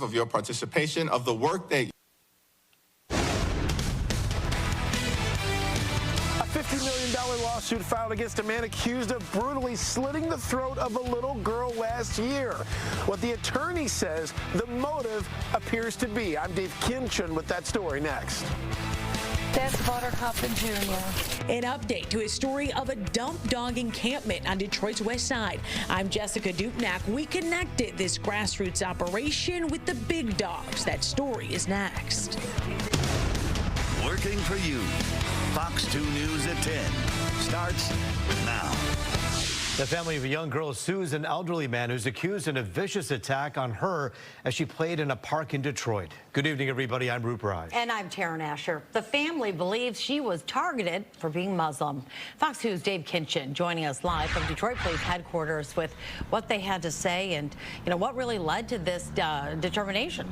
of your participation, of the work that $50 million lawsuit filed against a man accused of brutally slitting the throat of a little girl last year. What the attorney says the motive appears to be. I'm Dave Kinchin with that story next. That's Buttercup Jr. An update to a story of a dump dog encampment on Detroit's west side. I'm Jessica Dupnack. We connected this grassroots operation with the big dogs. That story is next. Working for you. Fox 2 News at 10 starts now. The family of a young girl sues an elderly man who's accused in a vicious attack on her as she played in a park in Detroit. Good evening, everybody. I'm Roop Raj. And I'm Taryn Asher. The family believes she was targeted for being Muslim. Fox 2's Dave Kinchin joining us live from Detroit Police Headquarters with what they had to say and, what really led to this determination.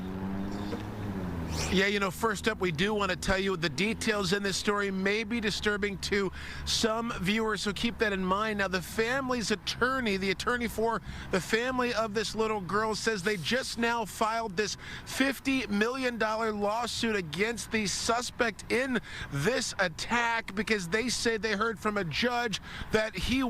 Yeah, first up, we do want to tell you the details in this story may be disturbing to some viewers, so keep that in mind. Now, the family's attorney, the attorney for the family of this little girl, says they just now filed this $50 million lawsuit against the suspect in this attack because they say they heard from a judge that it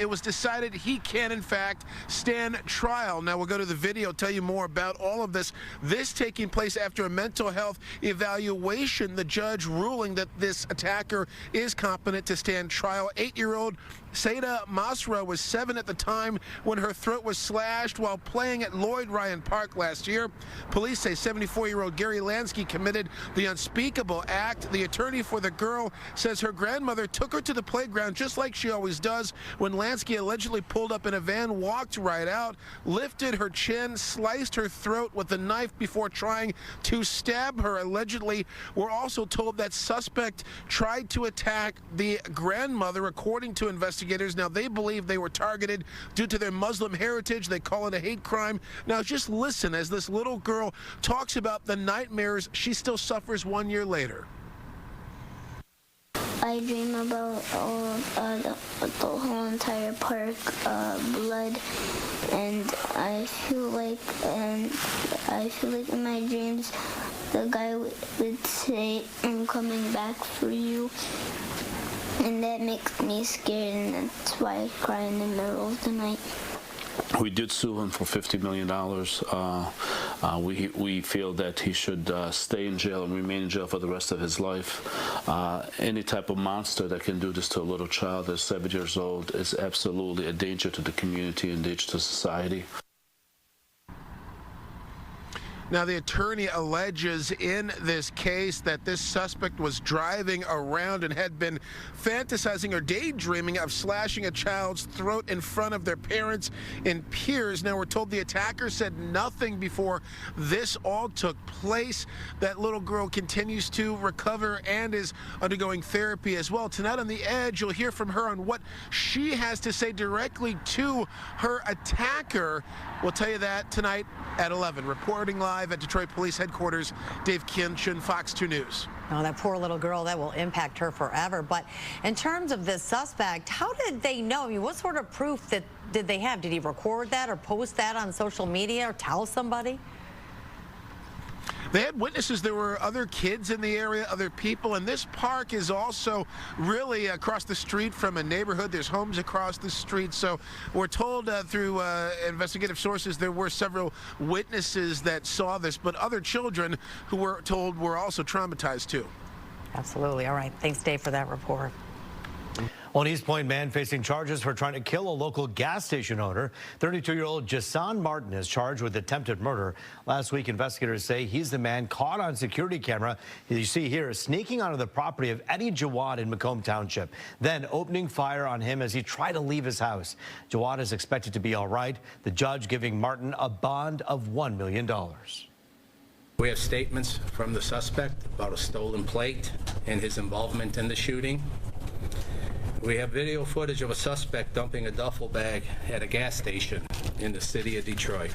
was decided he can, in fact, stand trial. Now, we'll go to the video, tell you more about all of this. This taking place after a mental health evaluation, the judge ruling that this attacker is competent to stand trial. 8-year-old Seda Masra was 7 at the time when her throat was slashed while playing at Lloyd Ryan Park last year. Police say 74-year-old Gary Lansky committed the unspeakable act. The attorney for the girl says her grandmother took her to the playground just like she always does when Lansky allegedly pulled up in a van, walked right out, lifted her chin, sliced her throat with a knife before trying to stab her. Allegedly, we're also told that suspect tried to attack the grandmother, according to investigators. Now, they believe they were targeted due to their Muslim heritage. They call it a hate crime. Now, just listen as this little girl talks about the nightmares she still suffers 1 year later. I dream about the whole entire park, blood, and I feel like in my dreams the guy would say, "I'm coming back for you." And that makes me scared, and that's why I cry in the middle of the night. We did sue him for $50 million. We feel that he should stay in jail and remain in jail for the rest of his life. Any type of monster that can do this to a little child that's 7 years old is absolutely a danger to the community and danger to society. Now, the attorney alleges in this case that this suspect was driving around and had been fantasizing or daydreaming of slashing a child's throat in front of their parents and peers. Now, we're told the attacker said nothing before this all took place. That little girl continues to recover and is undergoing therapy as well. Tonight on The Edge, you'll hear from her on what she has to say directly to her attacker. We'll tell you that tonight at 11. Reporting live at Detroit Police Headquarters, Dave Kinchin, Fox 2 News. Oh, that poor little girl, that will impact her forever. But in terms of this suspect, how did they know? I mean, what sort of proof did they have? Did he record that or post that on social media or tell somebody? They had witnesses. There were other kids in the area, other people, and this park is also really across the street from a neighborhood. There's homes across the street, so we're told through investigative sources there were several witnesses that saw this, but other children who were told were also traumatized too. Absolutely. All right. Thanks, Dave, for that report. Well, an East Point man facing charges for trying to kill a local gas station owner. 32-year-old Jason Martin is charged with attempted murder. Last week, investigators say he's the man caught on security camera, as you see here, sneaking onto the property of Eddie Jawad in Macomb Township, then opening fire on him as he tried to leave his house. Jawad is expected to be all right, the judge giving Martin a bond of $1 million. We have statements from the suspect about a stolen plate and his involvement in the shooting. We have video footage of a suspect dumping a duffel bag at a gas station in the city of Detroit.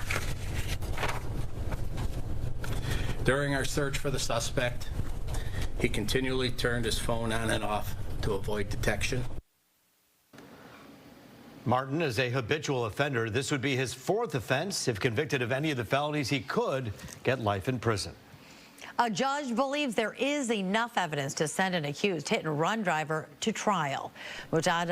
During our search for the suspect, he continually turned his phone on and off to avoid detection. Martin is a habitual offender. This would be his 4th offense. If convicted of any of the felonies, he could get life in prison. A judge believes there is enough evidence to send an accused hit-and-run driver to trial. Mujahid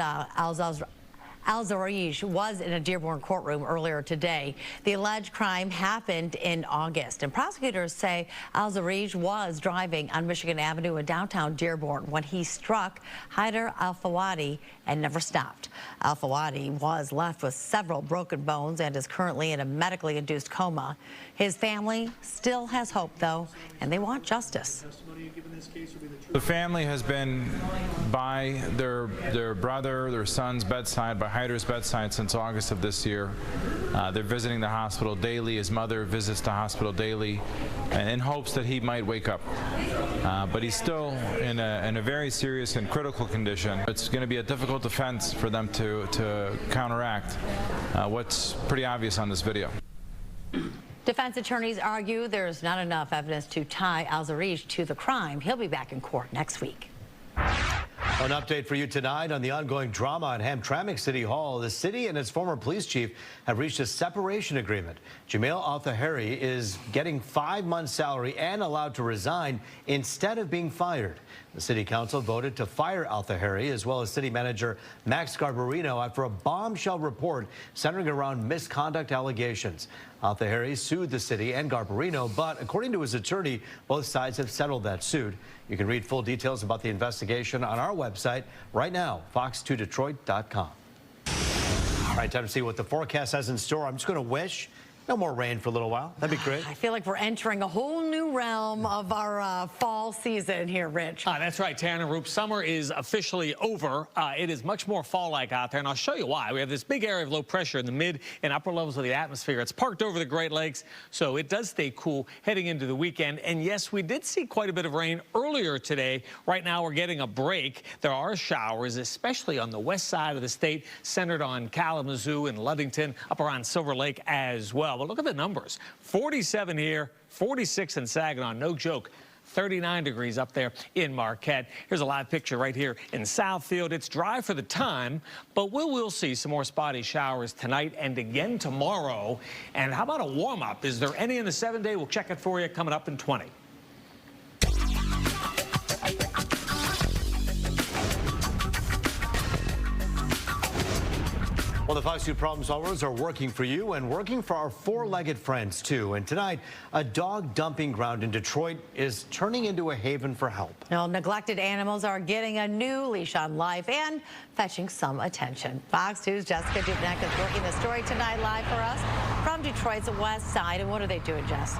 Al-Zarij was in a Dearborn courtroom earlier today. The alleged crime happened in August, and prosecutors say Al-Zarij was driving on Michigan Avenue in downtown Dearborn when he struck Haider Al-Fawadi and never stopped. Al-Fawadi was left with several broken bones and is currently in a medically induced coma. His family still has hope, though, and they want justice. The family has been by their brother, their son's bedside, by Haider's bedside since August of this year. They're visiting the hospital daily. His mother visits the hospital daily in hopes that he might wake up. But he's still in a very serious and critical condition. It's going to be a difficult offense for them to counteract what's pretty obvious on this video. Defense attorneys argue there's not enough evidence to tie Al-Zarij to the crime. He'll be back in court next week. An update for you tonight on the ongoing drama at Hamtramck City Hall. The city and its former police chief have reached a separation agreement. Jamil Al-Taheri is getting 5 months' salary and allowed to resign instead of being fired. The city council voted to fire Al-Taheri as well as city manager Max Garbarino after a bombshell report centering around misconduct allegations. Al-Taheri sued the city and Garbarino, but according to his attorney, both sides have settled that suit. You can read full details about the investigation on our website right now, fox2detroit.com. All right, time to see what the forecast has in store. I'm just going to wish no more rain for a little while. That'd be great. I feel like we're entering a whole new realm of our fall season here, Rich. That's right, Tanner Roop. Summer is officially over. It is much more fall-like out there, and I'll show you why. We have this big area of low pressure in the mid and upper levels of the atmosphere. It's parked over the Great Lakes, so it does stay cool heading into the weekend. And yes, we did see quite a bit of rain earlier today. Right now, we're getting a break. There are showers, especially on the west side of the state, centered on Kalamazoo and Ludington, up around Silver Lake as well. But look at the numbers. 47 here, 46 in Saginaw, no joke. 39 degrees up there in Marquette. Here's a live picture right here in Southfield. It's dry for the time, but we'll see some more spotty showers tonight and again tomorrow. And how about a warm-up? Is there any in the 7-day? We'll check it for you coming up in 20. Well, the Fox 2 problem solvers are working for you and working for our four-legged friends, too. And tonight, a dog dumping ground in Detroit is turning into a haven for help. Well, neglected animals are getting a new leash on life and fetching some attention. Fox 2's Jessica Dupnack is working the story tonight live for us from Detroit's West Side. And what are they doing, Jess?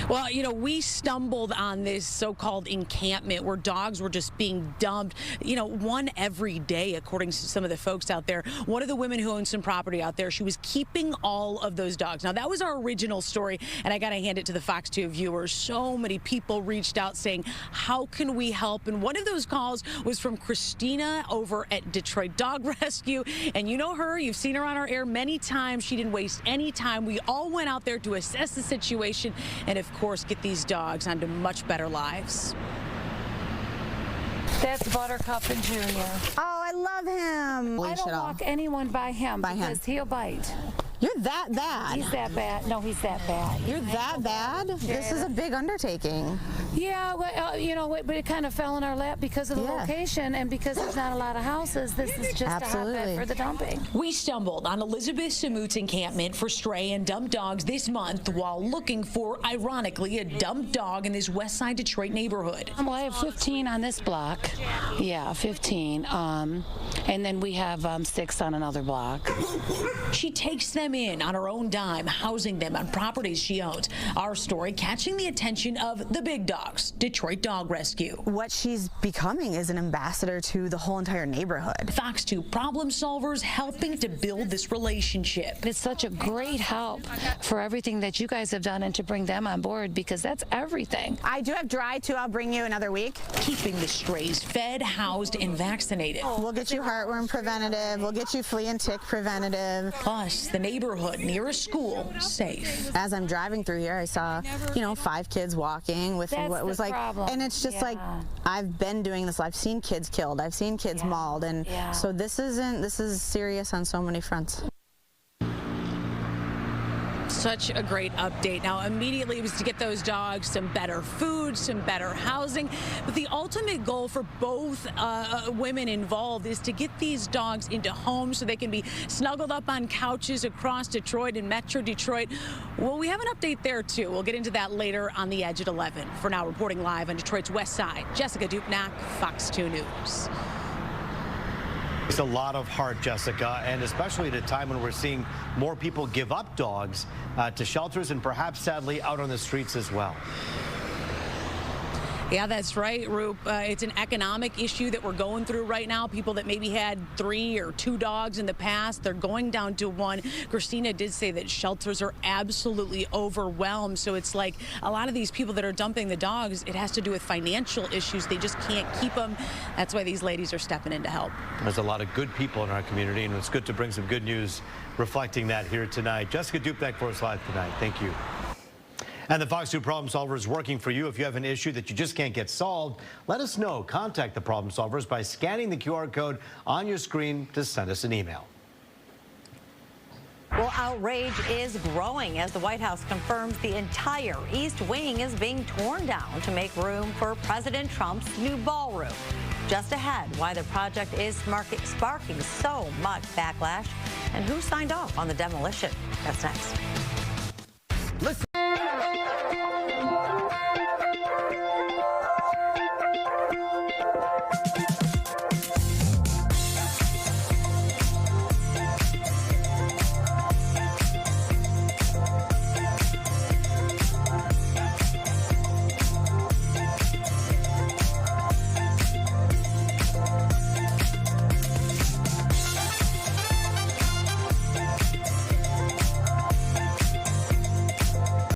Well, you know, we stumbled on this so-called encampment where dogs were just being dumped, you know, one every day, according to some of the folks out there. One of the women who owns some property out there, she was keeping all of those dogs. Now, that was our original story, and I got to hand it to the Fox 2 viewers. So many people reached out saying, how can we help? And one of those calls was from Christina over at Detroit Dog Rescue. And you know her, you've seen her on our air many times. She didn't waste any time. We all went out there to assess the situation and, of course, get these dogs onto much better lives. That's Buttercup and Junior. Oh, I love him. I don't walk anyone by him because he'll bite. You're that bad. He's that bad. No, he's that bad. You're that bad? Yeah. This is a big undertaking. Yeah, well, you know, but it kind of fell in our lap because of the location and because there's not a lot of houses. This is just a hotbed for the dumping. We stumbled on Elizabeth Sammut's encampment for stray and dumped dogs this month while looking for, ironically, a dumped dog in this Westside Detroit neighborhood. Well, I have 15 on this block. Yeah, 15. And then we have 6 on another block. She takes them in on her own dime, housing them on properties she owns. Our story catching the attention of the big dogs, Detroit Dog Rescue. What she's becoming is an ambassador to the whole entire neighborhood. Fox 2 problem solvers helping to build this relationship. It's such a great help for everything that you guys have done and to bring them on board because that's everything. I do have dry too. I'll bring you another week. Keeping the strays fed, housed, and vaccinated. We'll get you heartworm preventative. We'll get you flea and tick preventative. Plus, the neighborhood neighborhood near a school safe. As I'm driving through here, I saw, 5 kids walking with what was like, and it's just like, I've been doing this. I've seen kids killed. I've seen kids mauled. And so this is serious on so many fronts. Such a great update. Now, immediately it was to get those dogs some better food, some better housing. But the ultimate goal for both women involved is to get these dogs into homes so they can be snuggled up on couches across Detroit and Metro Detroit. Well, we have an update there, too. We'll get into that later on The Edge at 11. For now, reporting live on Detroit's West Side, Jessica Dupnack, Fox 2 News. It's a lot of heart, Jessica, and especially at a time when we're seeing more people give up dogs to shelters and perhaps, sadly, out on the streets as well. Yeah, that's right, Roop. It's an economic issue that we're going through right now. People that maybe had 3 or 2 dogs in the past, they're going down to 1. Christina did say that shelters are absolutely overwhelmed. So it's like a lot of these people that are dumping the dogs, it has to do with financial issues. They just can't keep them. That's why these ladies are stepping in to help. There's a lot of good people in our community, and it's good to bring some good news reflecting that here tonight. Jessica Dupnack for us live tonight. Thank you. And the Fox 2 Problem Solver is working for you. If you have an issue that you just can't get solved, let us know. Contact the Problem Solvers by scanning the QR code on your screen to send us an email. Well, outrage is growing as the White House confirms the entire East Wing is being torn down to make room for President Trump's new ballroom. Just ahead, why the project is sparking so much backlash and who signed off on the demolition. That's next.